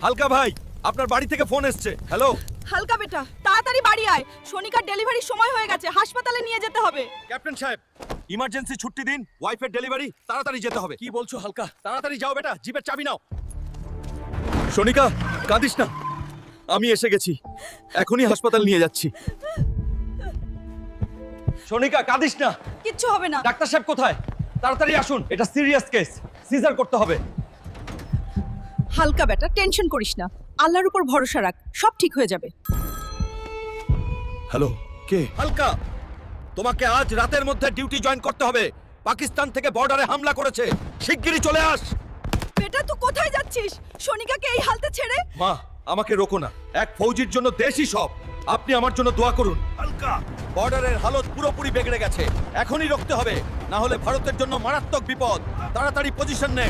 হালকা ভাই, আপনার বাড়ি থেকে ফোন এসছে। হ্যালো হালকা বেটা, তাড়াতাড়ি বাড়ি আয়। শনিকার ডেলিভারির সময় হয়ে গেছে, হাসপাতালে নিয়ে যেতে হবে। ক্যাপ্টেন সাহেব, ইমার্জেন্সি ছুটি দিন, ওয়াইফের ডেলিভারি, তাড়াতাড়ি যেতে হবে। কি বলছো হালকা? তাড়াতাড়ি যাও বেটা, জিপের চাবি নাও। শনিকা, কাঁদিস না, আমি এসে গেছি, এখনই হাসপাতাল নিয়ে যাচ্ছি। শনিকা, কাঁদিস না, কিচ্ছু হবে না। ডাক্তার সাহেব কোথায়? তাড়াতাড়ি আসুন, এটা সিরিয়াস কেস, সিজার করতে হবে। হালকা বেটা, টেনশন করিস না, আল্লাহর উপর ভরসা রাখ, সব ঠিক হয়ে যাবে। হ্যালো, কে? হালকা, তোমাকে আজ রাতের মধ্যে ডিউটি জয়েন করতে হবে। পাকিস্তান থেকে বর্ডারে হামলা করেছে, শিগগিরই চলে আস। বেটা, তুই কোথায় যাচ্ছিস? শনিকাকে এই হালতে ছেড়ে? মা, আমাকে রোকো না, এক ফৌজির জন্য দেশই সব। আপনি আমার জন্য দোয়া করুন। হালকা, বর্ডারের হালত পুরোপুরি বিগড়ে গেছে, এখনই রুখতে হবে, না হলে ভারতের জন্য মারাত্মক বিপদ। তাড়াতাড়ি পজিশন নে।